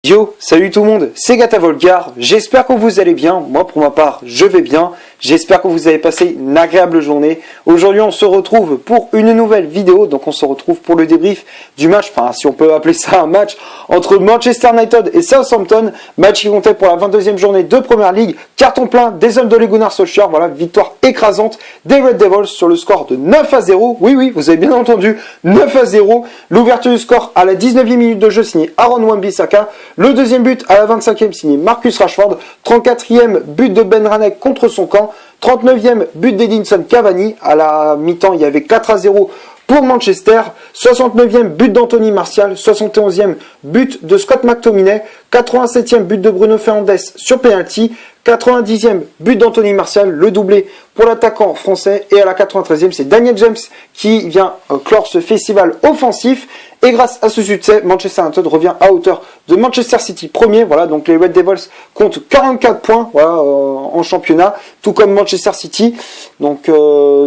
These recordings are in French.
Yo, salut tout le monde, c'est Gata Volgar, j'espère que vous allez bien, moi pour ma part je vais bien, j'espère que vous avez passé une agréable journée. Aujourd'hui on se retrouve pour une nouvelle vidéo, donc on se retrouve pour le débrief du match, enfin si on peut appeler ça un match, entre Manchester United et Southampton, match qui comptait pour la 22e journée de Première Ligue, carton plein des hommes de Ole Gunnar Solskjaer, voilà, victoire écrasante des Red Devils sur le score de 9-0, oui, vous avez bien entendu, 9-0, l'ouverture du score à la 19e minute de jeu signée Aaron Wan-Bissaka. Le deuxième but à la 25e signé Marcus Rashford, 34e but de Ben Ranec contre son camp, 39e but d'Edinson Cavani, à la mi-temps il y avait 4-0 pour Manchester, 69e but d'Anthony Martial, 71e but de Scott McTominay, 87e but de Bruno Fernandes sur penalty, 90e but d'Anthony Martial, le doublé pour l'attaquant français, et à la 93e c'est Daniel James qui vient clore ce festival offensif. Et grâce à ce succès, Manchester United revient à hauteur de Manchester City premier. Voilà, donc les Red Devils comptent 44 points voilà, en championnat, tout comme Manchester City. Donc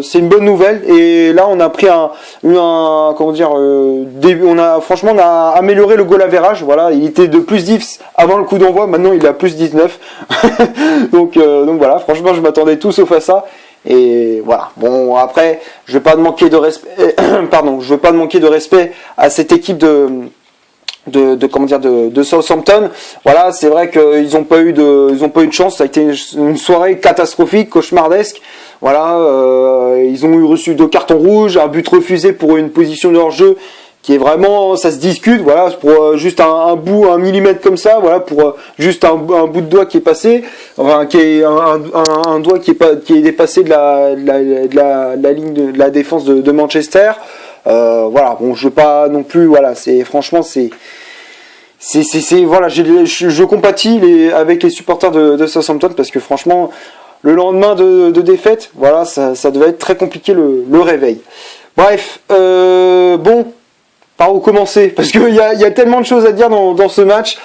c'est une bonne nouvelle. Et là, on a pris franchement, on a amélioré le goal average. Voilà, il était de plus 10 avant le coup d'envoi. Maintenant, il est à plus 19. donc voilà, franchement, je m'attendais tout sauf à ça. Et voilà. Bon, après, je vais pas manquer de respect. Je veux pas manquer de respect à cette équipe de Southampton. Voilà, c'est vrai qu'ils ont pas eu de chance. Ça a été une soirée catastrophique, cauchemardesque. Voilà, ils ont reçu 2 cartons rouges, un but refusé pour une position de hors-jeu qui est vraiment, ça se discute, voilà, pour juste un millimètre comme ça, voilà, pour juste un bout de doigt qui est passé, enfin, qui est un doigt qui est dépassé de la ligne de la défense de Manchester. Voilà, bon, je veux pas non plus, voilà, franchement, voilà, je compatis avec les supporters de Southampton parce que franchement, le lendemain de défaite, voilà, ça devait être très compliqué le réveil. Bref, bon. Par où commencer? Parce qu'il y a tellement de choses à dire dans ce match.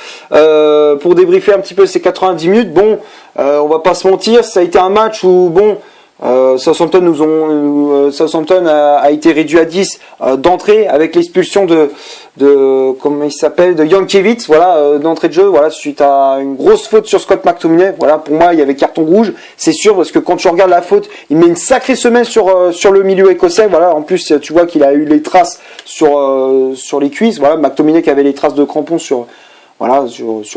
Pour débriefer un petit peu ces 90 minutes, bon, on va pas se mentir, ça a été un match où, bon, Southampton a été réduit à 10 d'entrée avec l'expulsion de comment il s'appelle, de Jankiewicz, voilà, d'entrée de jeu, voilà, suite à une grosse faute sur Scott McTominay. Voilà, pour moi il y avait carton rouge, c'est sûr, parce que quand tu regardes la faute, il met une sacrée semelle sur le milieu écossais. Voilà, en plus tu vois qu'il a eu les traces sur les cuisses. Voilà, McTominay qui avait les traces de crampons sur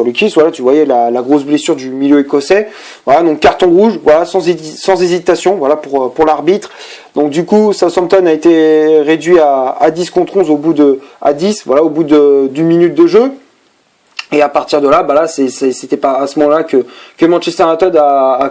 les cuisses, voilà, tu voyais la grosse blessure du milieu écossais. Voilà, donc carton rouge, voilà, sans hésitation, voilà, pour l'arbitre. Donc du coup, Southampton a été réduit à 10 contre 11 au bout d'une minute de jeu. Et à partir de là, bah là, c'était pas à ce moment-là que Manchester United a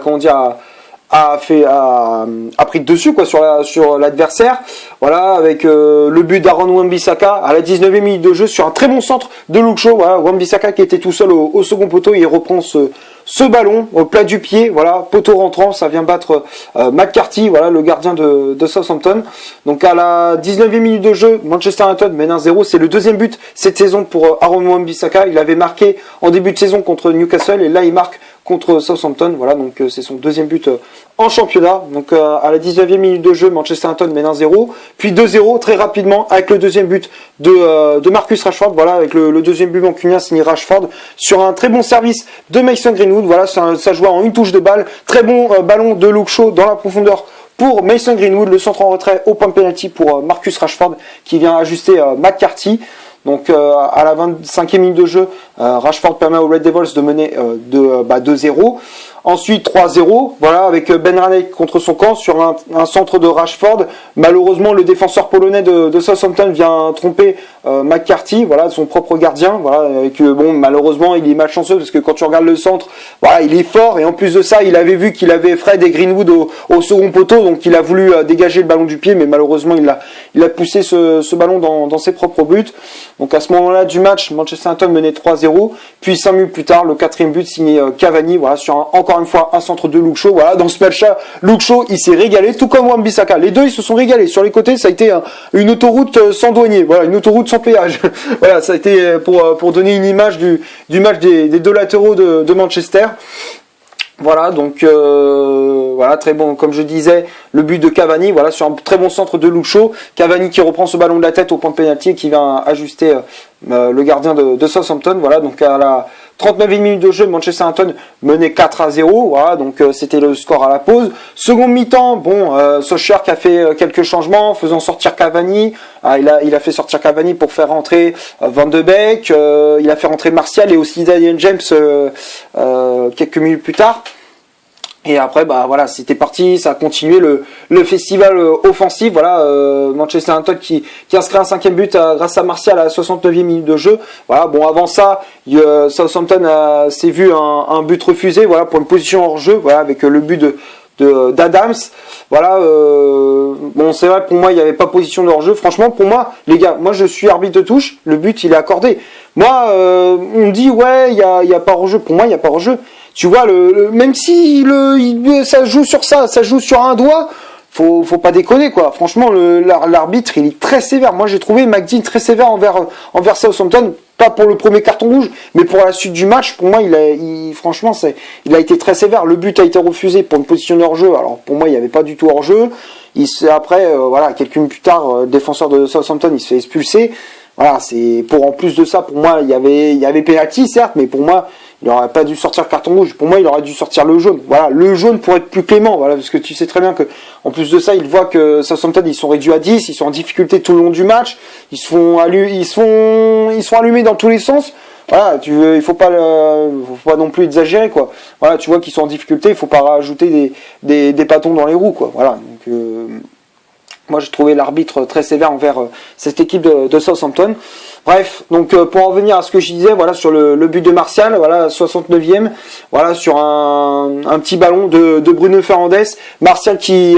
pris le dessus, quoi, sur l'adversaire. Voilà, avec le but d'Aaron Wan-Bissaka à la 19e minute de jeu sur un très bon centre de Luke Shaw. Voilà, Wan-Bissaka qui était tout seul au second poteau, il reprend ce ballon au plat du pied, voilà, poteau rentrant, ça vient battre McCarthy, voilà, le gardien de Southampton. Donc à la 19e minute de jeu, Manchester United mène 1-0, c'est le deuxième but cette saison pour Aaron Wan-Bissaka. Il avait marqué en début de saison contre Newcastle et là il marque contre Southampton, voilà, donc c'est son deuxième but en championnat. Donc à la 19e minute de jeu, Manchester United mène 1-0, puis 2-0 très rapidement avec le deuxième but de Marcus Rashford, voilà, avec le deuxième but mancunien signé Rashford sur un très bon service de Mason Greenwood. Voilà, ça jouait en une touche de balle, très bon ballon de Luke Shaw dans la profondeur pour Mason Greenwood, le centre en retrait au point de penalty pour Marcus Rashford qui vient ajuster McCarthy. Donc à la 25e minute de jeu, Rashford permet aux Red Devils de mener 2-0. Ensuite 3-0, voilà, avec Ben Ranec contre son camp sur un centre de Rashford. Malheureusement, le défenseur polonais de Southampton vient tromper McCarthy, voilà, son propre gardien. Voilà, bon, malheureusement, il est malchanceux parce que quand tu regardes le centre, voilà, il est fort et en plus de ça, il avait vu qu'il avait Fred et Greenwood au second poteau, donc il a voulu dégager le ballon du pied, mais malheureusement, il a poussé ce ballon dans ses propres buts. Donc à ce moment-là du match, Manchester United menait 3-0, puis 5 minutes plus tard, le 4e but signé Cavani, voilà, sur encore une fois un centre de Luke Shaw. Voilà, dans ce match-là, Luke Shaw, il s'est régalé, tout comme Wan-Bissaka. Les deux, ils se sont régalés. Sur les côtés, ça a été une autoroute sans douanier, voilà, une autoroute sans péage. Voilà, ça a été pour donner une image du match des deux latéraux de Manchester. Voilà, donc voilà, très bon, comme je disais, le but de Cavani, voilà, sur un très bon centre de Luke Shaw. Cavani qui reprend ce ballon de la tête au point de pénalty et qui vient ajuster le gardien de Southampton. Voilà, donc à la 39e minute de jeu, Manchester United menait 4-0. Voilà, donc c'était le score à la pause. Seconde mi-temps, bon, Solskjaer qui a fait quelques changements, faisant sortir Cavani. Il a fait sortir Cavani pour faire rentrer Van de Beek. Il a fait rentrer Martial et aussi Daniel James quelques minutes plus tard. Et après, bah voilà, c'était parti, ça a continué le festival offensif. Voilà, Manchester United qui inscrit un 5e but grâce à Martial à la 69e minute de jeu. Voilà, bon, avant ça, Southampton s'est vu un but refusé, voilà, pour une position hors jeu, voilà, avec le but d'Adams. Voilà, bon, c'est vrai, pour moi, il n'y avait pas position de hors jeu. Franchement, pour moi, les gars, moi, je suis arbitre de touche, le but, il est accordé. Moi, on me dit, ouais, il y a pas hors jeu. Pour moi, il n'y a pas hors jeu. Tu vois, même si ça joue sur ça joue sur un doigt, faut pas déconner, quoi. Franchement, l'arbitre, il est très sévère. Moi, j'ai trouvé McDean très sévère envers Southampton, pas pour le premier carton rouge, mais pour la suite du match. Pour moi, franchement, il a été très sévère. Le but a été refusé pour une position de hors-jeu. Alors, pour moi, il n'y avait pas du tout hors-jeu. Après, voilà, quelques minutes plus tard, le défenseur de Southampton, il se fait expulser. Voilà, en plus de ça, pour moi, il y avait pénalty, certes, mais pour moi, il n'aurait pas dû sortir le carton rouge. Pour moi, il aurait dû sortir le jaune. Voilà, le jaune pour être plus clément. Voilà, parce que tu sais très bien que, en plus de ça, il voit que Southampton, ils sont réduits à 10, ils sont en difficulté tout le long du match, ils sont allumés dans tous les sens. Voilà, il faut pas non plus exagérer, quoi. Voilà, tu vois qu'ils sont en difficulté, il faut pas rajouter des bâtons dans les roues, quoi. Voilà, donc moi, j'ai trouvé l'arbitre très sévère envers cette équipe de Southampton. Bref, donc pour en revenir à ce que je disais, voilà, sur le but de Martial, voilà, 69e, voilà, sur un petit ballon de Bruno Fernandes, Martial qui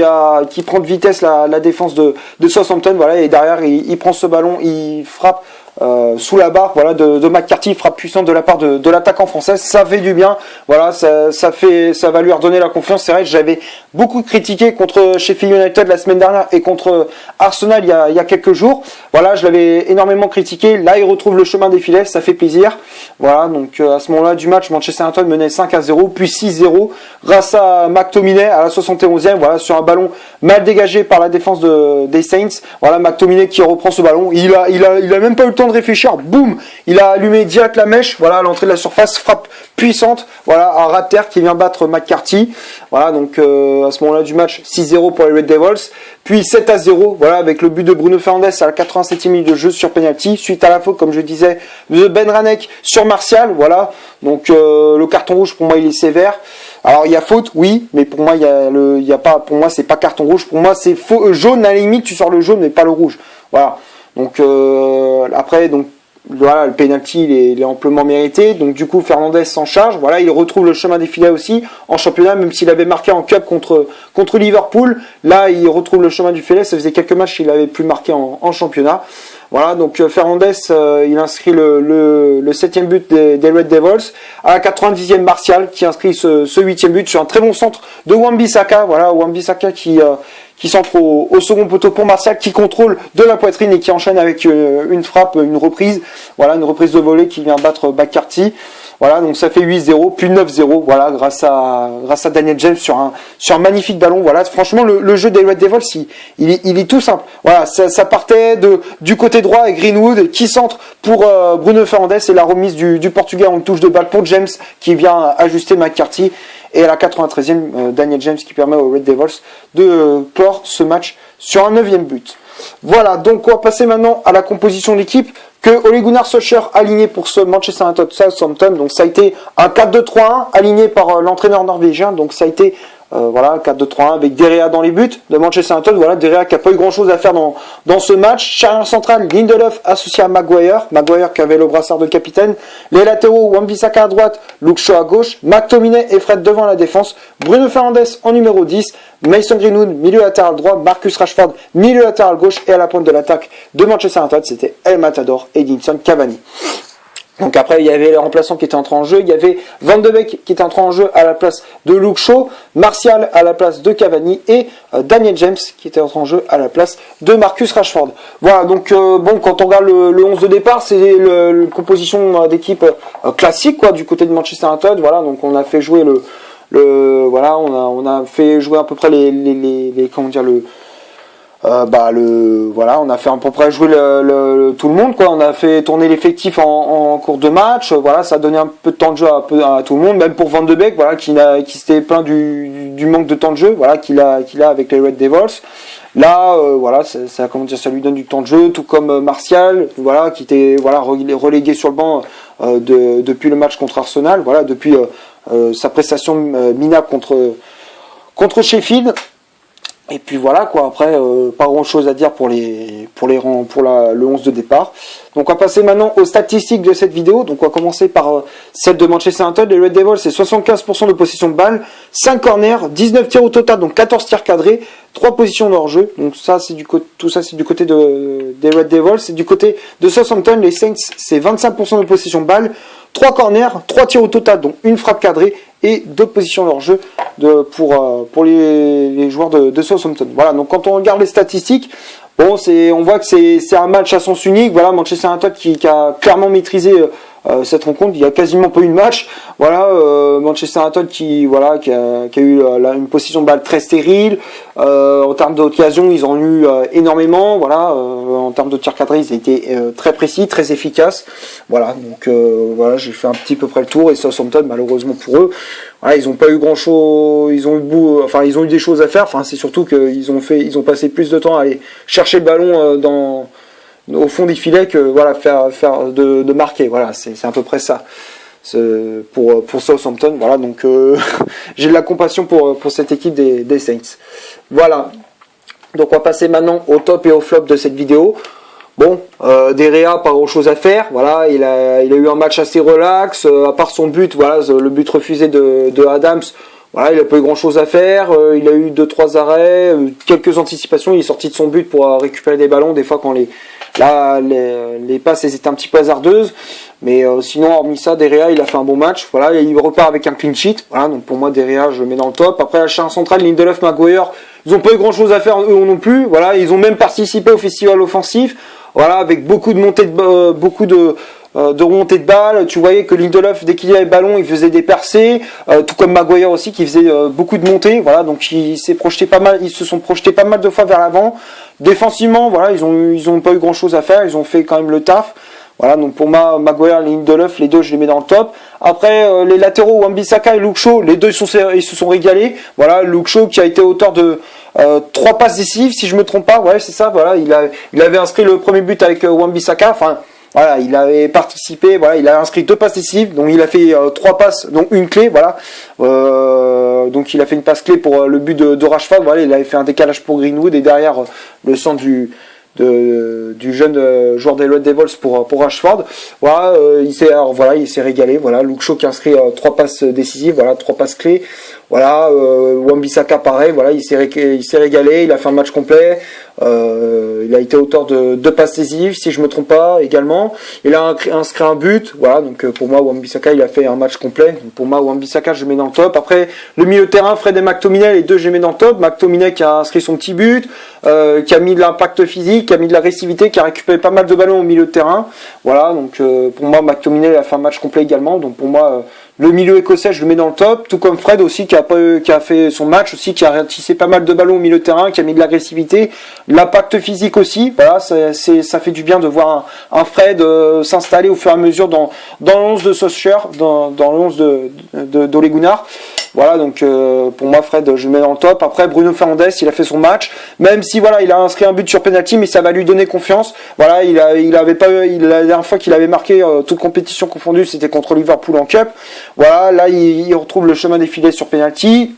prend de vitesse la défense de Southampton, voilà, et derrière il prend ce ballon, il frappe sous la barre, voilà, de McCarthy, frappe puissante de la part de l'attaquant français. Ça fait du bien, voilà, ça va lui redonner la confiance. C'est vrai que j'avais beaucoup critiqué contre Sheffield United la semaine dernière et contre Arsenal il y a quelques jours. Voilà, je l'avais énormément critiqué. Là, il retrouve le chemin des filets, ça fait plaisir. Voilà, donc à ce moment-là du match, Manchester United menait 5-0, puis 6-0 grâce à McTominay à la 71e, voilà, sur un ballon mal dégagé par la défense des Saints. Voilà, McTominay qui reprend ce ballon. Il a même pas eu le temps de réfléchir. Boum, il a allumé direct la mèche. Voilà, à l'entrée de la surface, frappe puissante. Voilà, un Raptor qui vient battre McCarthy. Voilà, donc à ce moment-là du match, 6-0 pour les Red Devils. Puis 7-0, voilà, avec le but de Bruno Fernandes à la 87e minute de jeu sur penalty, suite à la faute, comme je disais, de Ben Ranek sur Martial, voilà. Donc le carton rouge, pour moi, il est sévère. Alors il y a faute, oui, mais pour moi, pour moi, c'est pas carton rouge. Pour moi, c'est jaune, à la limite, tu sors le jaune, mais pas le rouge. Voilà. Donc après, donc voilà, le penalty il est amplement mérité. Donc du coup, Fernandes s'en charge. Voilà, il retrouve le chemin des filets aussi en championnat, même s'il avait marqué en cup contre Liverpool. Là, il retrouve le chemin du filet. Ça faisait quelques matchs qu'il avait plus marqué en championnat. Voilà, donc Fernandes, il inscrit le 7e but des Red Devils. À la 90e, Martial qui inscrit ce 8e but sur un très bon centre de Wan-Bissaka. Voilà, Wan-Bissaka qui centre au second poteau pour Martial, qui contrôle de la poitrine et qui enchaîne avec une frappe, une reprise. Voilà, une reprise de volée qui vient battre McCarthy. Voilà, donc ça fait 8-0, puis 9-0, voilà, grâce à Daniel James sur un magnifique ballon. Voilà, franchement, le jeu des Red Devils, il est tout simple. Voilà, ça partait du côté droit avec Greenwood qui centre pour Bruno Fernandes et la remise du Portugais en touche de balle pour James qui vient ajuster McCarthy. Et à la 93e, Daniel James qui permet aux Red Devils de clore ce match sur un 9e but. Voilà, donc on va passer maintenant à la composition de l'équipe que Ole Gunnar Solskjaer aligné pour ce Manchester United Southampton. Donc ça a été un 4-2-3-1 aligné par l'entraîneur norvégien. Donc ça a été voilà, 4-2-3-1 avec De Gea dans les buts de Manchester United. Voilà, De Gea qui n'a pas eu grand chose à faire dans ce match. Charnière centrale, Lindelof associé à Maguire qui avait le brassard de capitaine. Les latéraux, Wan-Bissaka à droite, Luke Shaw à gauche, McTominay et Fred devant la défense. Bruno Fernandes en numéro 10, Mason Greenwood milieu latéral droit, Marcus Rashford milieu latéral gauche et à la pointe de l'attaque de Manchester United, c'était El Matador et Edinson Cavani. Donc après, il y avait les remplaçants qui étaient entrés en jeu. Il y avait Van de Beek qui était entré en jeu à la place de Luke Shaw, Martial à la place de Cavani et Daniel James qui était entré en jeu à la place de Marcus Rashford. Voilà, donc bon, quand on regarde le 11 de départ, c'est une composition d'équipe classique quoi du côté de Manchester United. Voilà, donc on a fait jouer voilà, on a fait jouer à peu près comment dire, voilà, on a fait à peu près jouer tout le monde, quoi. On a fait tourner l'effectif en cours de match. Voilà, ça a donné un peu de temps de jeu à tout le monde, même pour Van de Beek, voilà, qui s'était plaint du manque de temps de jeu, voilà, qu'il a avec les Red Devils. Là, voilà, comment dire, ça lui donne du temps de jeu, tout comme Martial, voilà, qui était voilà relégué sur le banc depuis le match contre Arsenal, voilà, depuis sa prestation minable contre Sheffield. Et puis voilà, quoi. Après, pas grand chose à dire pour le 11 de départ. Donc on va passer maintenant aux statistiques de cette vidéo. Donc on va commencer par celle de Manchester United. Les Red Devils, c'est 75% de possession de balle, 5 corners, 19 tirs au total, donc 14 tirs cadrés, 3 positions de hors-jeu. Donc ça, tout ça c'est du côté des Red Devils. C'est du côté de Southampton. Les Saints, c'est 25% de possession de balle, 3 corners, 3 tirs au total, donc une frappe cadrée et 2 positions de hors-jeu pour les joueurs de Southampton. Voilà, donc quand on regarde les statistiques, bon, on voit que c'est un match à sens unique. Voilà, Manchester United qui a clairement maîtrisé cette rencontre. Il y a quasiment pas eu de match. Voilà, Manchester United qui a eu une position de balle très stérile. En termes d'occasion, ils en ont eu énormément. Voilà, en termes de tir cadré, ils ont été très précis, très efficaces. Voilà, donc voilà, j'ai fait un petit peu près le tour. Et Southampton, malheureusement pour eux, voilà, ils n'ont pas eu grand chose. Ils ont eu des choses à faire. Enfin, c'est surtout qu'ils ont passé plus de temps à aller chercher le ballon au fond des filets que voilà de marquer. Voilà, c'est à peu près ça. Pour Southampton, voilà, donc j'ai de la compassion pour cette équipe des Saints. Voilà, donc on va passer maintenant au top et au flop de cette vidéo. Bon, De Gea, pas grand chose à faire. Voilà, il a eu un match assez relax, à part son but, voilà, le but refusé de Adams. Voilà, il n'a pas eu grand chose à faire. Il a eu 2-3 arrêts, quelques anticipations. Il est sorti de son but pour récupérer des ballons. Des fois, quand les passes étaient un petit peu hasardeuses. Mais sinon, hormis ça, De Gea, il a fait un bon match. Voilà, il repart avec un clean sheet. Voilà, donc pour moi, De Gea, je le mets dans le top. Après, la charge centrale, Lindelof, Maguire, ils n'ont pas eu grand chose à faire eux non plus. Voilà, ils ont même participé au festival offensif. Voilà, avec beaucoup de montées de remontée de balles. Tu voyais que Lindelof, dès qu'il avait le ballon, il faisait des percées, tout comme Maguire aussi qui faisait beaucoup de montées. Voilà, donc ils se sont projetés pas mal de fois vers l'avant. Défensivement, voilà, ils ont pas eu grand chose à faire, ils ont fait quand même le taf. Voilà, donc pour moi, Maguire, Lindelof, les deux, je les mets dans le top. Après, les latéraux, Wan-Bissaka et Luke Shaw, les deux, ils se sont régalés. Voilà, Luke Shaw qui a été auteur de 3 passes décisives, si je me trompe pas. Ouais, c'est ça, voilà, il avait inscrit le premier but avec Wan-Bissaka. Enfin, voilà, il avait participé, voilà, il a inscrit 2 passes décisives, donc il a fait 3 passes, dont une clé, voilà. Donc il a fait une passe clé pour le but de Rashford, voilà, il avait fait un décalage pour Greenwood et derrière le centre du jeune joueur des Red Devils pour Rashford. Voilà, il s'est régalé. Voilà, Luke Shaw qui a inscrit 3 passes décisives, voilà, 3 passes clés. Voilà, Wan-Bissaka pareil, voilà, il s'est régalé, il a fait un match complet. Il a été auteur de 2 passes décisives, si je me trompe pas, également. Il a inscrit un but, voilà, donc pour moi, Wan-Bissaka, il a fait un match complet. Donc, pour moi, Wan-Bissaka, je le mets dans le top. Après, le milieu de terrain, Fred et McTominay, les deux, je les mets dans le top. McTominay qui a inscrit son petit but, qui a mis de l'impact physique, qui a mis de l'agressivité, qui a récupéré pas mal de ballons au milieu de terrain. Voilà, donc pour moi, McTominay a fait un match complet également. Donc pour moi, le milieu écossais, je le mets dans le top, tout comme Fred aussi qui a fait son match aussi, qui a ratissé pas mal de ballons au milieu de terrain, qui a mis de l'agressivité, l'impact physique aussi. Voilà, ça fait du bien de voir un Fred s'installer au fur et à mesure dans l'11 de Solskjaer, dans l'11 d'Ole Gunnar. Voilà, donc pour moi Fred, je le mets dans le top. Après Bruno Fernandes, il a fait son match, même si voilà, il a inscrit un but sur penalty, mais ça va lui donner confiance. Voilà, la dernière fois qu'il avait marqué toute compétition confondue, c'était contre Liverpool en Cup. Voilà, là il retrouve le chemin des filets sur penalty.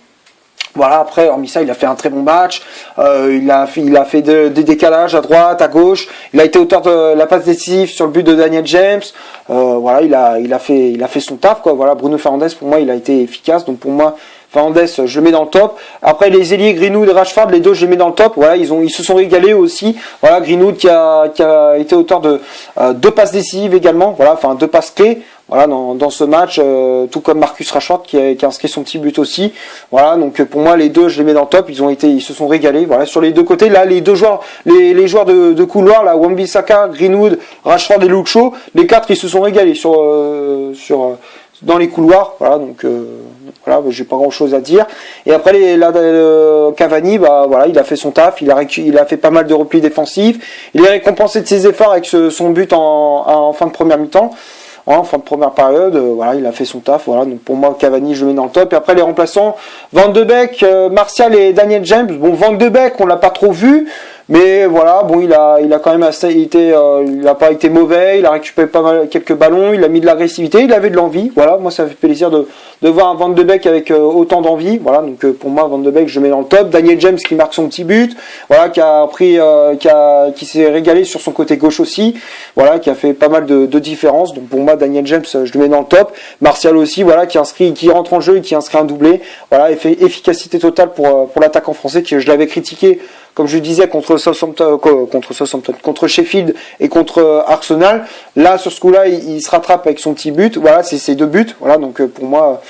Voilà, après, hormis ça, il a fait un très bon match. Il a fait des décalages à droite, à gauche. Il a été auteur de la passe décisive sur le but de Daniel James. Voilà, il a fait son taf, quoi. Voilà, Bruno Fernandes, pour moi, il a été efficace. Donc pour moi, Fernandes, je le mets dans le top. Après, les ailiers Greenwood et Rashford, les deux, je les mets dans le top. Voilà, ils se sont régalés aussi. Voilà, Greenwood qui a été auteur de 2 passes décisives également. Voilà, enfin 2 passes clés. Voilà, dans ce match, tout comme Marcus Rashford qui a inscrit son petit but aussi. Voilà, donc pour moi les deux, je les mets dans le top. Ils se sont régalés. Voilà, sur les deux côtés, là les deux joueurs, les joueurs de couloir, là, Wan-Bissaka, Greenwood, Rashford et Luke Shaw, les 4 ils se sont régalés sur dans les couloirs. Voilà, donc voilà, j'ai pas grand chose à dire. Et après Cavani, bah voilà, il a fait son taf, il a fait pas mal de replis défensifs. Il est récompensé de ses efforts avec son but en fin de première mi-temps. En fin de première période, voilà, il a fait son taf. Voilà, donc pour moi, Cavani, je le mets dans le top. Et après, les remplaçants, Van de Beek, Martial et Daniel James. Bon, Van de Beek, on l'a pas trop vu, mais voilà, bon, il a quand même il a pas été mauvais. Il a récupéré pas mal quelques ballons. Il a mis de l'agressivité. Il avait de l'envie. Voilà, moi, ça fait plaisir de voir un Van de Beek avec autant d'envie. Voilà, donc pour moi, Van de Beek, je mets dans le top. Daniel James qui marque son petit but. Voilà, qui s'est régalé sur son côté gauche aussi. Voilà, qui a fait pas mal de différences. Donc pour moi, Daniel James, je le mets dans le top. Martial aussi, voilà, qui rentre en jeu et qui inscrit un doublé. Voilà, efficacité totale pour l'attaquant français, que je l'avais critiqué, comme je disais, contre Sheffield et contre Arsenal. Là, sur ce coup-là, il se rattrape avec son petit but. Voilà, c'est ses 2 buts. Voilà, donc pour moi,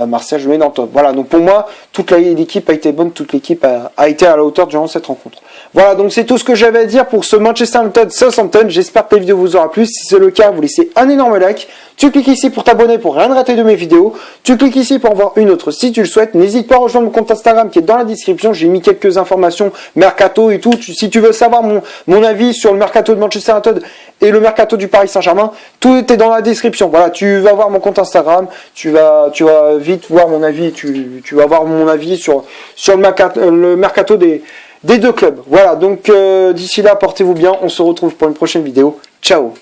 Martial, je le mets dans le top. Voilà, donc pour moi, toute l'équipe a été bonne, toute l'équipe a été à la hauteur durant cette rencontre. Voilà, donc c'est tout ce que j'avais à dire pour ce Manchester United-Southampton. J'espère que la vidéo vous aura plu. Si c'est le cas, vous laissez un énorme like. Tu cliques ici pour t'abonner pour rien rater de mes vidéos. Tu cliques ici pour en voir une autre si tu le souhaites. N'hésite pas à rejoindre mon compte Instagram qui est dans la description. J'ai mis quelques informations mercato et tout. Si tu veux savoir mon avis sur le mercato de Manchester United et le mercato du Paris Saint-Germain, tout est dans la description. Voilà, tu vas voir mon compte Instagram. Tu vas vite voir mon avis. Tu vas voir mon avis sur le mercato des 2 clubs. Voilà, donc d'ici là, portez-vous bien. On se retrouve pour une prochaine vidéo. Ciao.